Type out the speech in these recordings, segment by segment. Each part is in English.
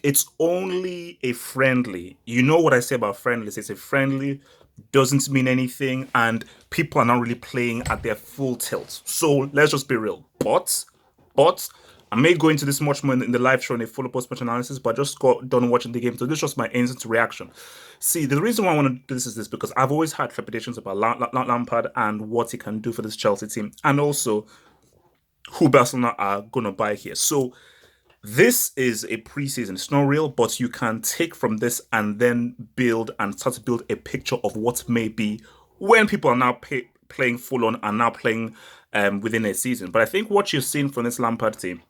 It's only a friendly. You know what I say about friendlies? It's a friendly, doesn't mean anything, and people are not really playing at their full tilt. So let's just be real. But I may go into this much more in the live show in a full post-match analysis, but I just got done watching the game. So this is just my instant reaction. See, the reason why I want to do this is this because I've always had trepidations about Lampard and what he can do for this Chelsea team, and also who Barcelona are going to buy here. So this is a preseason. It's not real, but you can take from this and then build and start to build a picture of what may be when people are now playing full on and now playing within a season. But I think what you're seeing from this Lampard team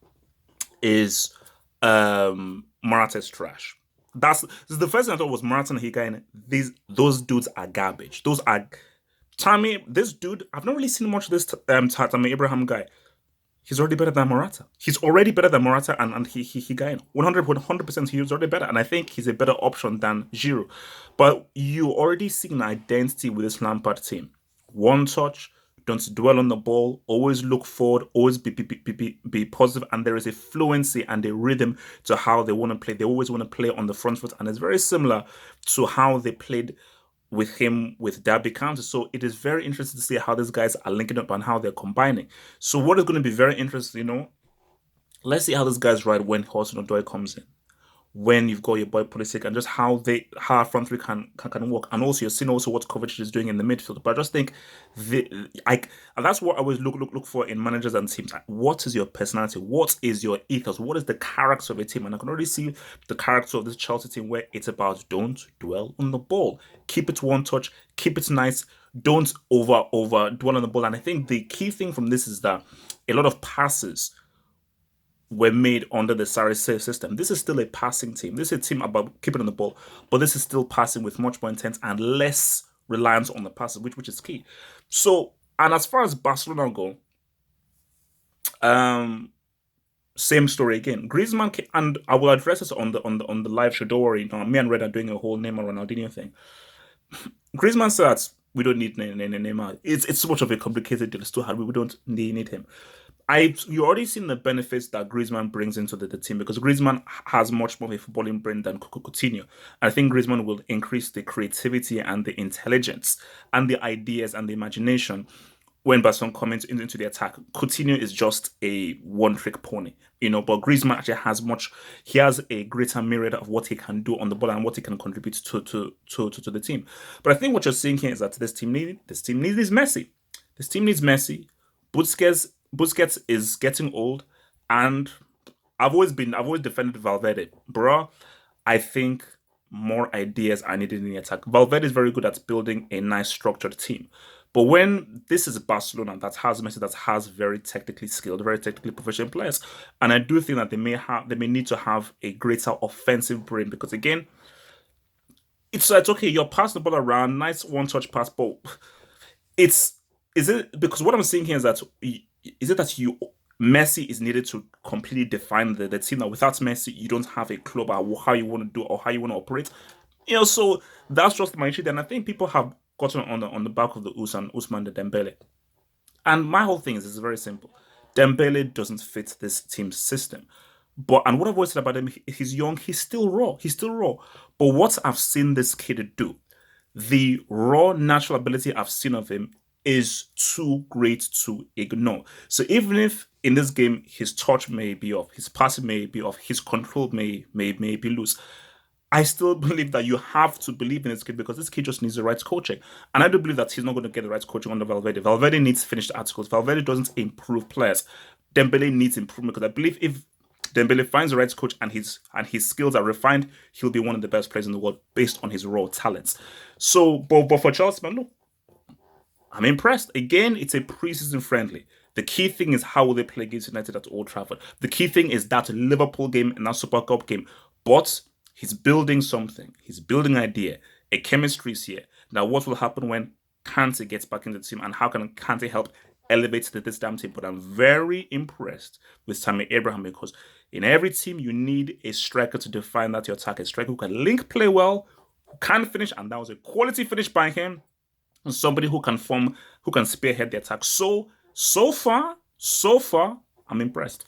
is Morata's trash. This is the first thing I thought was Morata and Higuain. Those dudes are garbage. Those are Tammy. This dude, I've not really seen much of this Tammy Abraham guy. He's already better than Morata. He's already better than Morata, and he got 100%. He's already better, and I think he's a better option than Giroud. But you already see an identity with this Lampard team. One touch, don't dwell on the ball, always look forward, always be positive, and there is a fluency and a rhythm to how they want to play. They always want to play on the front foot, and it's very similar to how they played with him with Derby County. So it is very interesting to see how these guys are linking up and how they're combining. So what is going to be very interesting, let's see how these guys ride when Hudson-Odoi comes in. When you've got your boy Pulisic and just how our front three can work, and also you're seeing also what Kovacic is doing in the midfield. But I just think and that's what I always look for in managers and teams. What is your personality? What is your ethos? What is the character of a team? And I can already see the character of this Chelsea team where it's about don't dwell on the ball, keep it one touch, keep it nice, don't over dwell on the ball. And I think the key thing from this is that a lot of passes were made under the Sarri system. This is still a passing team. This is a team about keeping on the ball, but this is still passing with much more intent and less reliance on the passes, which is key. So, and as far as Barcelona go, um, same story again. Griezmann and I will address this on the live show. Don't worry, me and Red are doing a whole Neymar Ronaldinho thing. Griezmann said we don't need Neymar. It's so much of a complicated deal. It's too hard. We don't need him. You already seen the benefits that Griezmann brings into the team because Griezmann has much more of a footballing brain than Coutinho. I think Griezmann will increase the creativity and the intelligence and the ideas and the imagination when Barcelona comes into the attack. Coutinho is just a one-trick pony, but Griezmann actually he has a greater myriad of what he can do on the ball and what he can contribute to the team. But I think what you're seeing here is that this team needs Messi. This team needs Messi. Busquets is getting old, and I've always defended Valverde, bro. I think more ideas are needed in the attack. Valverde is very good at building a nice structured team, but when this is Barcelona that has Messi, that has very technically skilled, very technically professional players, and I do think that they may need to have a greater offensive brain because again, it's okay. You're passing the ball around, nice one touch pass, but it's is it because what I'm seeing here is that is it that you Messi is needed to completely define the team. That without Messi, you don't have a club about how you want to do or how you want to operate. So that's just my issue. And I think people have gotten on the back of the Usman the Dembele. And my whole thing is very simple. Dembele doesn't fit this team's system. And what I've always said about him, he's young, he's still raw. He's still raw. But what I've seen this kid do, the raw natural ability I've seen of him is too great to ignore. So even if in this game his touch may be off, his passing may be off, his control may be loose, I still believe that you have to believe in this kid because this kid just needs the right coaching. And I do believe that he's not going to get the right coaching under Valverde. Valverde needs finished articles. Valverde doesn't improve players. Dembele needs improvement because I believe if Dembele finds the right coach and his skills are refined, he'll be one of the best players in the world based on his raw talents. So, but for Chelsea, man, look, I'm impressed. Again, it's a preseason friendly. The key thing is how will they play against United at Old Trafford. The key thing is that Liverpool game and that Super Cup game. But he's building something. He's building an idea. A chemistry is here. Now, what will happen when Kante gets back into the team and how can Kante help elevate this damn team? But I'm very impressed with Tammy Abraham because in every team, you need a striker to define that your attack. A striker who can link play well, who can finish, and that was a quality finish by him. And somebody who can spearhead the attack. So far, I'm impressed.